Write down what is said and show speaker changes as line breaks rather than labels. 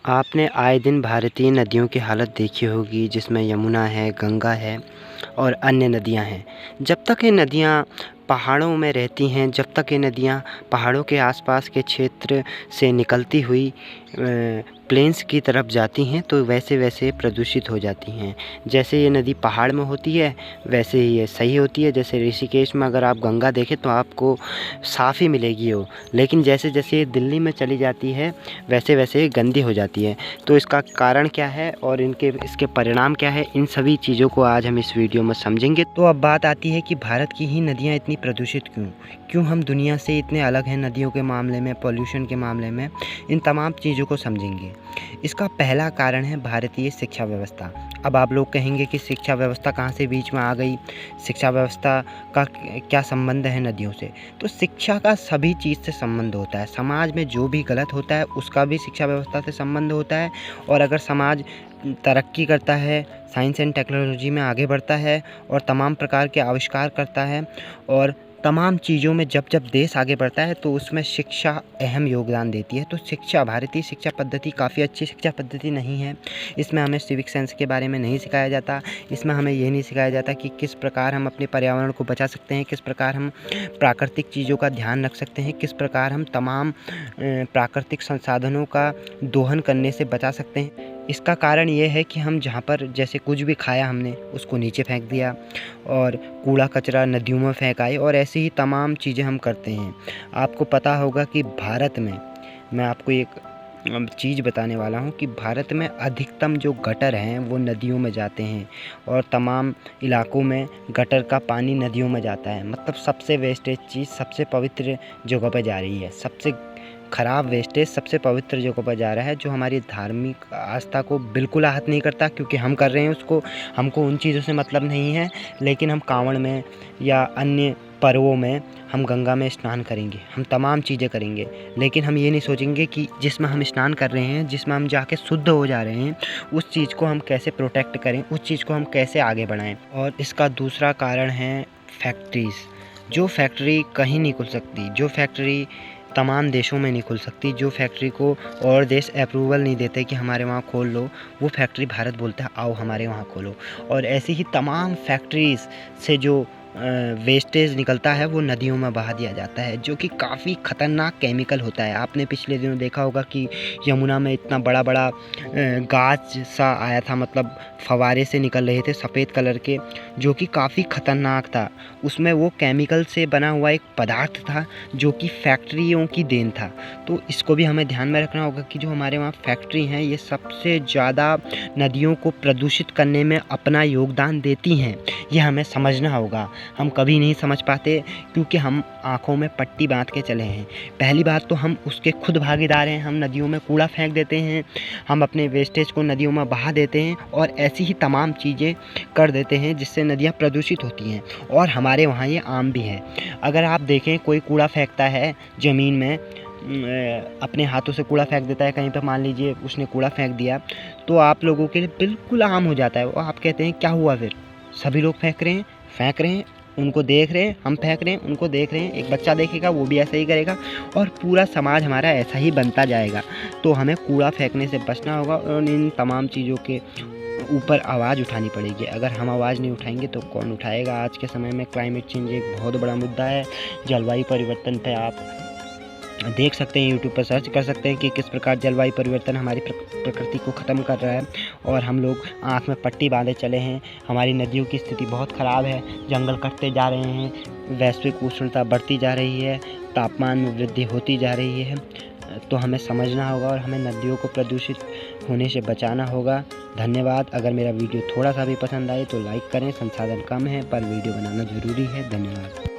आपने आए दिन भारतीय नदियों की हालत देखी होगी, जिसमें यमुना है, गंगा है और अन्य नदियां हैं। जब तक ये नदियां पहाड़ों में रहती हैं, जब तक ये नदियां पहाड़ों के आसपास के क्षेत्र से निकलती हुई प्लेन्स की तरफ जाती हैं, तो वैसे वैसे प्रदूषित हो जाती हैं। जैसे ये नदी पहाड़ में होती है, वैसे ही ये सही होती है। जैसे ऋषिकेश में अगर आप गंगा देखें तो आपको साफ़ ही मिलेगी वो, लेकिन जैसे जैसे ये दिल्ली में चली जाती है, वैसे वैसे ये गंदी हो जाती है। तो इसका कारण क्या है और इसके परिणाम क्या है, इन सभी चीज़ों को आज हम इस वीडियो में समझेंगे। तो अब बात आती है कि भारत की ही नदियाँ इतनी प्रदूषित क्यों हम दुनिया से इतने अलग हैं नदियों के मामले में, पॉल्यूशन के मामले में। इन तमाम चीज़ों को समझेंगे। इसका पहला कारण है भारतीय शिक्षा व्यवस्था। अब आप लोग कहेंगे कि शिक्षा व्यवस्था कहाँ से बीच में आ गई, शिक्षा व्यवस्था का क्या संबंध है नदियों से। तो शिक्षा का सभी चीज़ से संबंध होता है। समाज में जो भी गलत होता है उसका भी शिक्षा व्यवस्था से संबंध होता है। और अगर समाज तरक्की करता है, साइंस एंड टेक्नोलॉजी में आगे बढ़ता है और तमाम प्रकार के आविष्कार करता है और तमाम चीज़ों में जब जब देश आगे बढ़ता है, तो उसमें शिक्षा अहम योगदान देती है। तो शिक्षा, भारतीय शिक्षा पद्धति काफ़ी अच्छी शिक्षा पद्धति नहीं है। इसमें हमें सिविक सेंस के बारे में नहीं सिखाया जाता। इसमें हमें ये नहीं सिखाया जाता कि किस प्रकार हम अपने पर्यावरण को बचा सकते हैं, किस प्रकार हम प्राकृतिक चीज़ों का ध्यान रख सकते हैं, किस प्रकार हम तमाम प्राकृतिक संसाधनों का दोहन करने से बचा सकते हैं। इसका कारण ये है कि हम जहाँ पर जैसे कुछ भी खाया हमने उसको नीचे फेंक दिया और कूड़ा कचरा नदियों में फेंक आए, और ऐसी ही तमाम चीज़ें हम करते हैं। आपको पता होगा कि भारत में, मैं आपको एक चीज़ बताने वाला हूँ कि भारत में अधिकतम जो गटर हैं वो नदियों में जाते हैं और तमाम इलाकों में गटर का पानी नदियों में जाता है। मतलब सबसे वेस्टेज चीज़ सबसे पवित्र जगह पर जा रही है, सबसे ख़राब वेस्टेज सबसे पवित्र जगह पर जा रहा है, जो हमारी धार्मिक आस्था को बिल्कुल आहत नहीं करता, क्योंकि हम कर रहे हैं उसको। हमको उन चीज़ों से मतलब नहीं है, लेकिन हम कांवड़ में या अन्य पर्वों में हम गंगा में स्नान करेंगे, हम तमाम चीज़ें करेंगे, लेकिन हम ये नहीं सोचेंगे कि जिसमें हम स्नान कर रहे हैं, जिसमें हम जाके शुद्ध हो जा रहे हैं, उस चीज़ को हम कैसे प्रोटेक्ट करें, उस चीज़ को हम कैसे आगे बढ़ाएं। और इसका दूसरा कारण है फैक्ट्रीज़। जो फैक्ट्री कहीं नहीं खुल सकती, जो फैक्ट्री तमाम देशों में नहीं खुल सकती, जो फैक्ट्री को और देश अप्रूवल नहीं देते कि हमारे वहाँ खोल लो, वो फैक्ट्री भारत बोलता है आओ हमारे वहाँ खोलो। और ऐसी ही तमाम फैक्ट्रीज़ से जो वेस्टेज निकलता है वो नदियों में बहा दिया जाता है, जो कि काफ़ी ख़तरनाक केमिकल होता है। आपने पिछले दिनों देखा होगा कि यमुना में इतना बड़ा बड़ा गाज सा आया था, मतलब फवारे से निकल रहे थे सफ़ेद कलर के, जो कि काफ़ी ख़तरनाक था। उसमें वो केमिकल से बना हुआ एक पदार्थ था जो कि फैक्ट्रियों की देन था। तो इसको भी हमें ध्यान में रखना होगा कि जो हमारे वहाँ फैक्ट्री हैं ये सबसे ज़्यादा नदियों को प्रदूषित करने में अपना योगदान देती हैं। ये हमें समझना होगा। हम कभी नहीं समझ पाते क्योंकि हम आँखों में पट्टी बांध के चले हैं। पहली बात तो हम उसके खुद भागीदार हैं। हम नदियों में कूड़ा फेंक देते हैं, हम अपने वेस्टेज को नदियों में बहा देते हैं और ऐसी ही तमाम चीज़ें कर देते हैं जिससे नदियाँ प्रदूषित होती हैं। और हमारे वहाँ ये आम भी है। अगर आप देखें कोई कूड़ा फेंकता है ज़मीन में, अपने हाथों से कूड़ा फेंक देता है कहीं पर, मान लीजिए उसने कूड़ा फेंक दिया, तो आप लोगों के लिए बिल्कुल आम हो जाता है। और आप कहते हैं क्या हुआ, फिर सभी लोग फेंक रहे हैं, उनको देख रहे हैं, हम फेंक रहे हैं, उनको देख रहे हैं। एक बच्चा देखेगा वो भी ऐसा ही करेगा और पूरा समाज हमारा ऐसा ही बनता जाएगा। तो हमें कूड़ा फेंकने से बचना होगा और इन तमाम चीज़ों के ऊपर आवाज़ उठानी पड़ेगी। अगर हम आवाज़ नहीं उठाएंगे तो कौन उठाएगा। आज के समय में क्लाइमेट चेंज एक बहुत बड़ा मुद्दा है। जलवायु परिवर्तन पे आप देख सकते हैं, यूट्यूब पर सर्च कर सकते हैं कि किस प्रकार जलवायु परिवर्तन हमारी प्रकृति को ख़त्म कर रहा है और हम लोग आँख में पट्टी बांधे चले हैं। हमारी नदियों की स्थिति बहुत ख़राब है, जंगल कटते जा रहे हैं, वैश्विक उष्णता बढ़ती जा रही है, तापमान में वृद्धि होती जा रही है। तो हमें समझना होगा और हमें नदियों को प्रदूषित होने से बचाना होगा। धन्यवाद। अगर मेरा वीडियो थोड़ा सा भी पसंद आए तो लाइक करें। संसाधन कम है पर वीडियो बनाना ज़रूरी है। धन्यवाद।